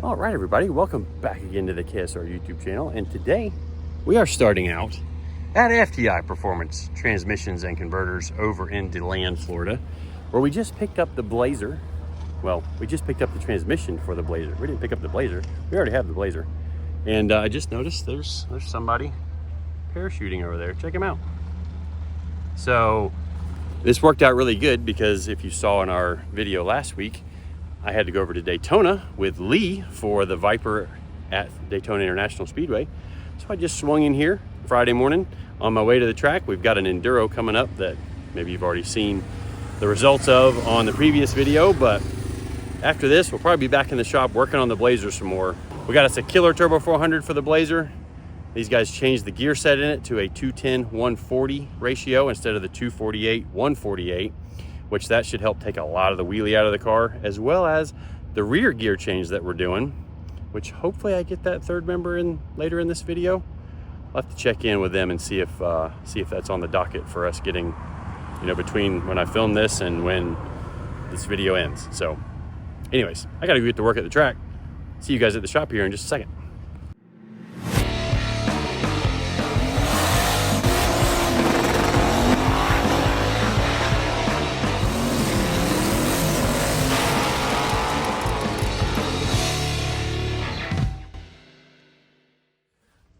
All right, everybody, welcome back again to the KSR YouTube channel. And today we are starting out at FTI Performance Transmissions and Converters over in DeLand, Florida, where we just picked up the Blazer. Well, we just picked up the transmission for the Blazer. We didn't pick up the Blazer. We already have the Blazer. And I just noticed there's somebody parachuting over there. Check him out. So this worked out really good because if you saw in our video last week, I had to go over to Daytona with Lee for the Viper at Daytona International Speedway. So I just swung in here Friday morning on my way to the track. We've got an Enduro coming up that maybe you've already seen the results of on the previous video, but after this, we'll probably be back in the shop working on the Blazer some more. We got us a killer Turbo 400 for the Blazer. These guys changed the gear set in it to a 210-140 ratio instead of the 248-148. which that should help take a lot of the wheelie out of the car, as well as the rear gear change that we're doing, which hopefully I get that third member in later in this video. I'll have to check in with them and see if that's on the docket for us getting, between when I film this and when this video ends. So anyways, I gotta go get to work at the track. See you guys at the shop here in just a second.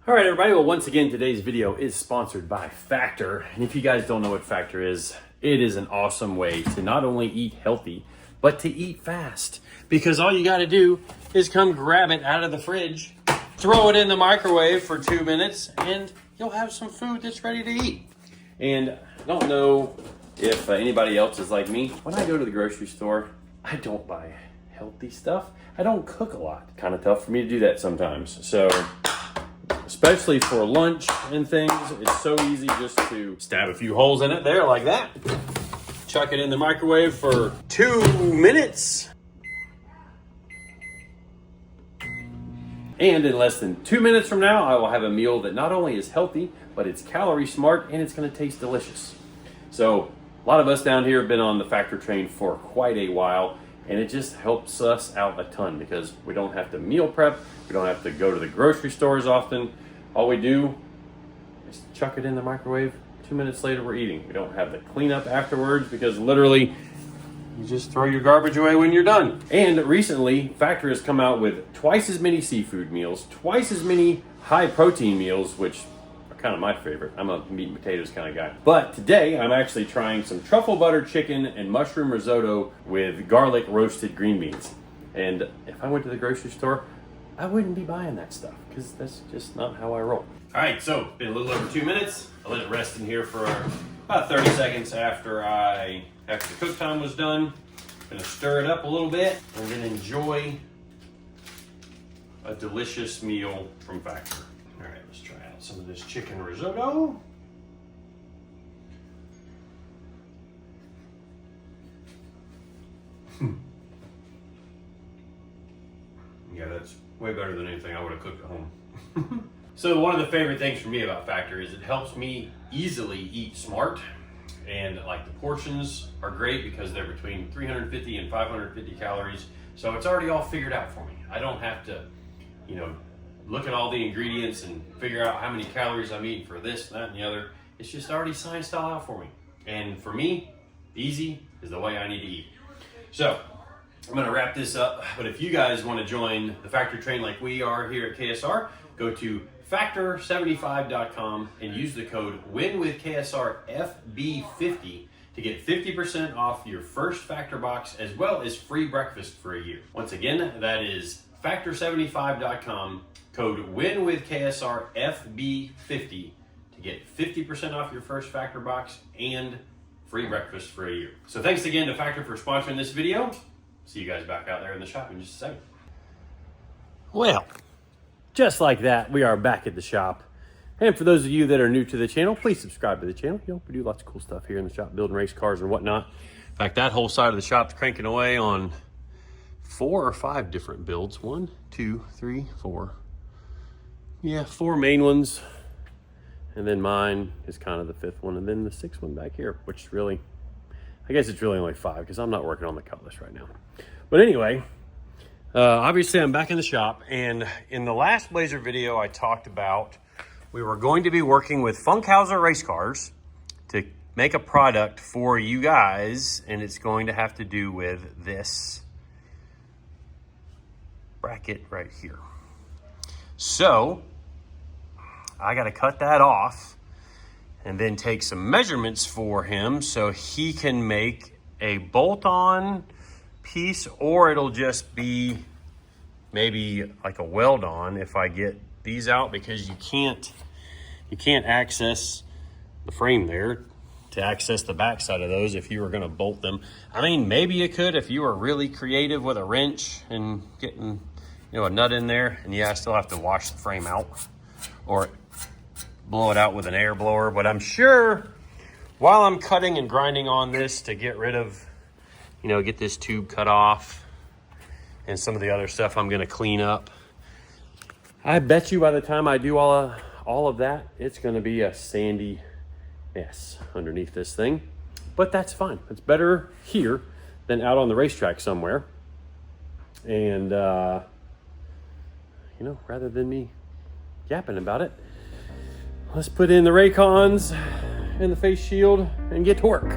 All right, everybody. Well, once again, today's video is sponsored by Factor. And if you guys don't know what Factor is, it is an awesome way to not only eat healthy, but to eat fast. Because all you got to do is come grab it out of the fridge, throw it in the microwave for 2 minutes, and you'll have some food that's ready to eat. And I don't know if anybody else is like me. When I go to the grocery store, I don't buy healthy stuff. I don't cook a lot. Kind of tough for me to do that sometimes. So especially for lunch and things, it's so easy just to stab a few holes in it there like that. Chuck it in the microwave for 2 minutes. And in less than 2 minutes from now, I will have a meal that not only is healthy, but it's calorie smart and it's gonna taste delicious. So a lot of us down here have been on the Factor train for quite a while, and it just helps us out a ton because we don't have to meal prep. We don't have to go to the grocery store as often. All we do is chuck it in the microwave. 2 minutes later, we're eating. We don't have the cleanup afterwards because literally you just throw your garbage away when you're done. And recently, Factor has come out with twice as many seafood meals, twice as many high protein meals, which are kind of my favorite. I'm a meat and potatoes kind of guy. But today, I'm actually trying some truffle butter chicken and mushroom risotto with garlic roasted green beans. And if I went to the grocery store, I wouldn't be buying that stuff because that's just not how I roll. All right, so been a little over 2 minutes. I let it rest in here for about 30 seconds after the cook time was done. Gonna stir it up a little bit and then enjoy a delicious meal from Factor. All right, let's try out some of this chicken risotto. Yeah, that's way better than anything I would have cooked at home. So one of the favorite things for me about Factor is it helps me easily eat smart. And like the portions are great because they're between 350 and 550 calories. So it's already all figured out for me. I don't have to, look at all the ingredients and figure out how many calories I'm eating for this, that, and the other. It's just already science style out for me. And for me, easy is the way I need to eat. So I'm gonna wrap this up, but if you guys wanna join the Factor train like we are here at KSR, go to factor75.com and use the code WINWITHKSRFB50 to get 50% off your first Factor box as well as free breakfast for a year. Once again, that is factor75.com, code WINWITHKSRFB50 to get 50% off your first Factor box and free breakfast for a year. So thanks again to Factor for sponsoring this video. See you guys back out there in the shop in just a second. Well, just like that, we are back at the shop. And for those of you that are new to the channel, please subscribe to the channel. We do lots of cool stuff here in the shop, building race cars and whatnot. In fact, that whole side of the shop's cranking away on 4 or 5 different builds. 1, 2, 3, 4. Yeah, 4 main ones. And then mine is kind of the 5th one. And then the 6th one back here, which really, I guess it's really only 5 because I'm not working on the Cutlass right now. But anyway, Obviously, I'm back in the shop, and in the last Blazer video, I talked about we were going to be working with Funkhauser race cars to make a product for you guys, and it's going to have to do with this bracket right here. So I got to cut that off and then take some measurements for him so he can make a bolt-on piece, or it'll just be maybe like a weld-on if I get these out, because you can't access the frame there to access the back side of those if you were going to bolt them. I mean, maybe you could if you were really creative with a wrench and getting, you know, a nut in there, and yeah, I still have to wash the frame out or blow it out with an air blower. But I'm sure while I'm cutting and grinding on this to get rid of, you know, get this tube cut off and some of the other stuff I'm going to clean up, I bet you by the time I do all of that, it's going to be a sandy mess underneath this thing. But that's fine. It's better here than out on the racetrack somewhere. And, you know, rather than me yapping about it, let's put in the Raycons and the face shield and get to work.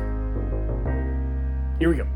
Here we go.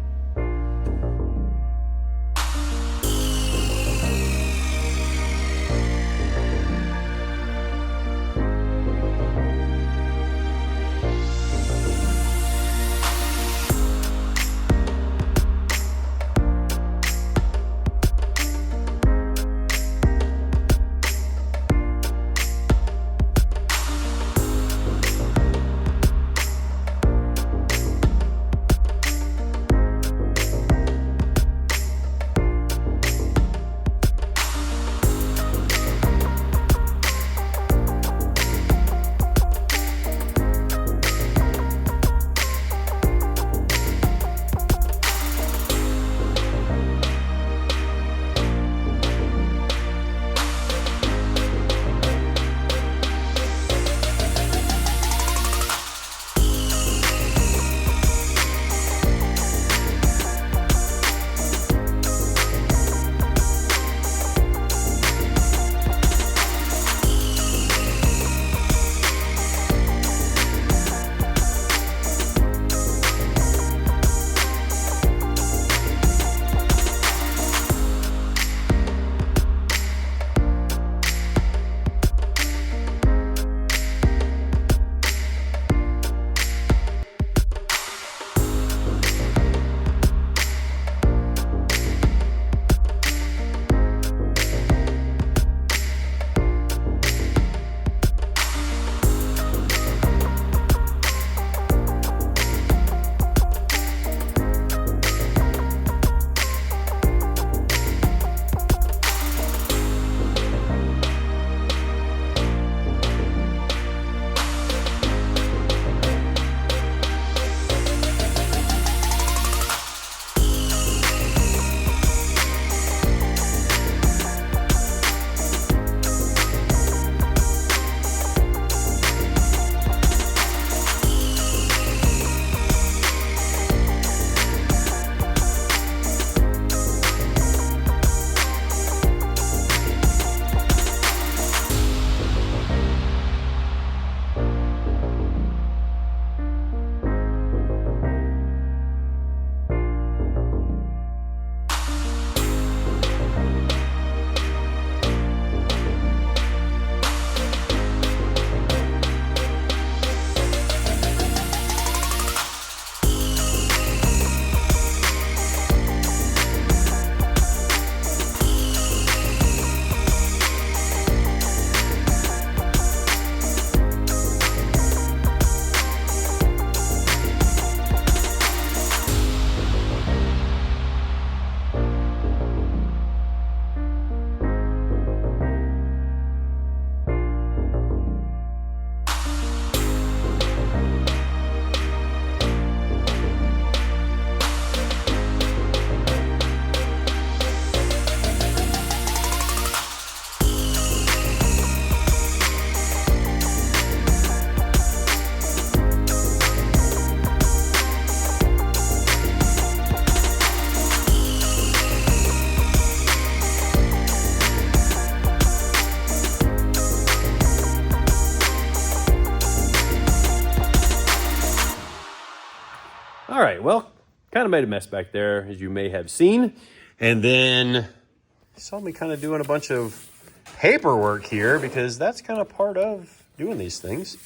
well, kind of made a mess back there, as you may have seen. And then you saw me kind of doing a bunch of paperwork here because that's kind of part of doing these things.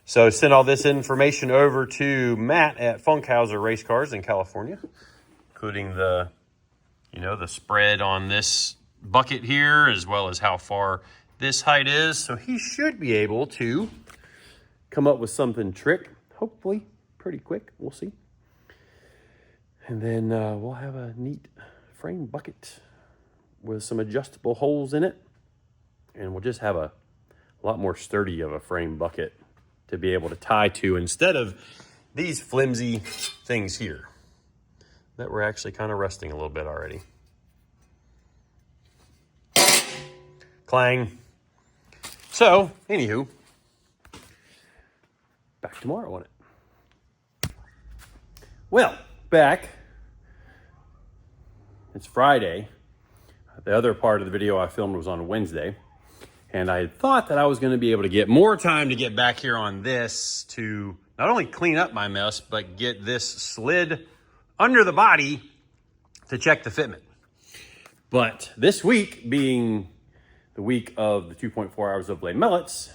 So sent all this information over to Matt at Funkhauser Race Cars in California, including the, the spread on this bucket here, as well as how far this height is. So he should be able to come up with something trick, hopefully pretty quick. We'll see. And then we'll have a neat frame bucket with some adjustable holes in it. And we'll just have a lot more sturdy of a frame bucket to be able to tie to instead of these flimsy things here that were actually kind of rusting a little bit already. Clang. So, anywho, back tomorrow on it. Well, back. It's Friday. The other part of the video I filmed was on Wednesday. And I thought that I was going to be able to get more time to get back here on this to not only clean up my mess, but get this slid under the body to check the fitment. But this week being the week of the 2.4 hours of Les Mullets,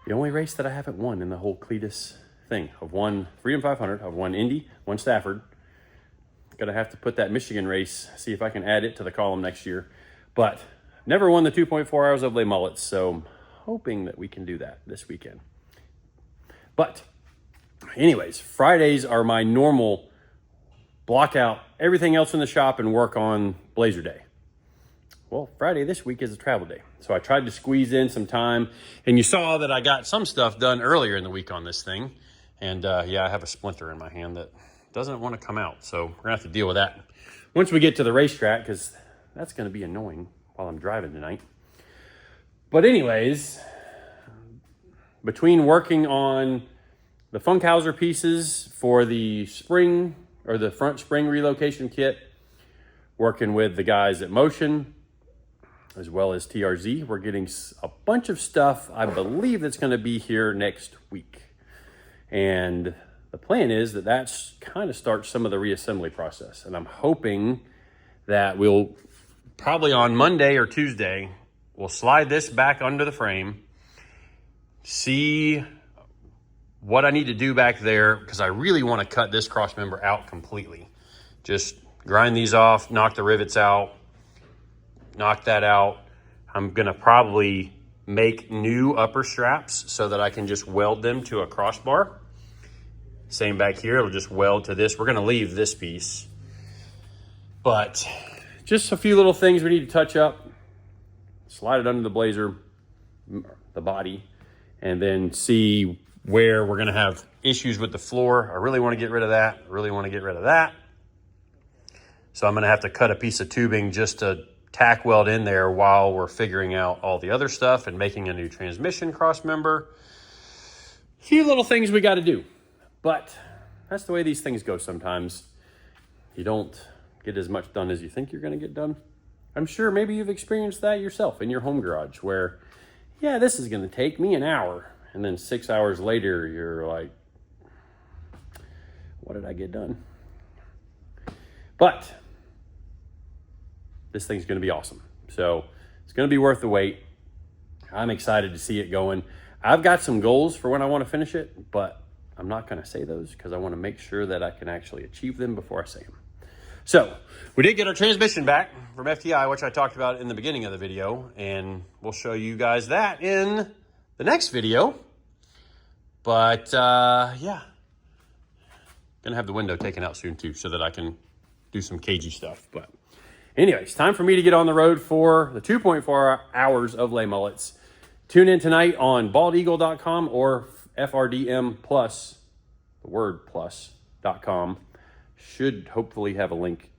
the only race that I haven't won in the whole Cleetus thing. I've won Freedom 500, I've won Indy, won Stafford. Gonna have to put that Michigan race, see if I can add it to the column next year. But never won the 2.4 hours of Les Mullets, so I'm hoping that we can do that this weekend. But anyways, Fridays are my normal block out everything else in the shop and work on Blazer Day. Well, Friday this week is a travel day. So I tried to squeeze in some time, and you saw that I got some stuff done earlier in the week on this thing. And yeah, I have a splinter in my hand that doesn't want to come out. So we're gonna have to deal with that once we get to the racetrack, because that's going to be annoying while I'm driving tonight. But anyways, between working on the Funkhauser pieces for the spring or the front spring relocation kit, working with the guys at Motion, as well as TRZ, we're getting a bunch of stuff, I believe, that's going to be here next week. And the plan is that that's kind of starts some of the reassembly process. And I'm hoping that we'll probably on Monday or Tuesday, we'll slide this back under the frame, see what I need to do back there, because I really want to cut this cross member out completely. Just grind these off, knock the rivets out, knock that out. I'm going to probably make new upper straps so that I can just weld them to a crossbar. Same back here, it'll just weld to this. We're going to leave this piece, but just a few little things we need to touch up, slide it under the Blazer, the body, and then see where we're gonna have issues with the floor. I really wanna get rid of that, So I'm gonna have to cut a piece of tubing just to tack weld in there while we're figuring out all the other stuff and making a new transmission cross member. A few little things we gotta do, but that's the way these things go sometimes. You don't get as much done as you think you're going to get done. I'm sure maybe you've experienced that yourself in your home garage where, yeah, this is going to take me an hour. And then 6 hours later, you're like, what did I get done? But this thing's going to be awesome. So it's going to be worth the wait. I'm excited to see it going. I've got some goals for when I want to finish it, but I'm not going to say those because I want to make sure that I can actually achieve them before I say them. So we did get our transmission back from FTI, which I talked about in the beginning of the video, and we'll show you guys that in the next video. But yeah, gonna have the window taken out soon too, so that I can do some cagey stuff. But anyways, time for me to get on the road for the 2.4 hours of Les Mullets. Tune in tonight on baldeagle.com or FRDM plus, the word plus.com. Should hopefully have a link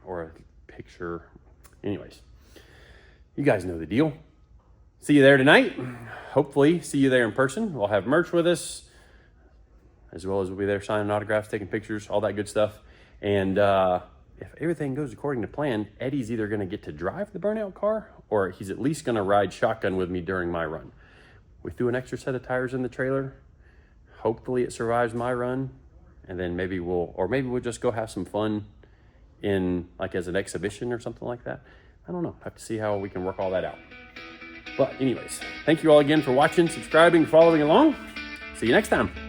or a picture. Anyways, you guys know the deal. See you there tonight. Hopefully see you there in person. We'll have merch with us, as well as we'll be there signing autographs, taking pictures, all that good stuff. And if everything goes according to plan, Eddie's either going to get to drive the burnout car or he's at least going to ride shotgun with me during my run. We threw an extra set of tires in the trailer Hopefully it survives my run, and then maybe we'll just go have some fun in like as an exhibition or something like that. I don't know. Have to see how we can work all that out. But anyways, thank you all again for watching, subscribing, following along. See you next time.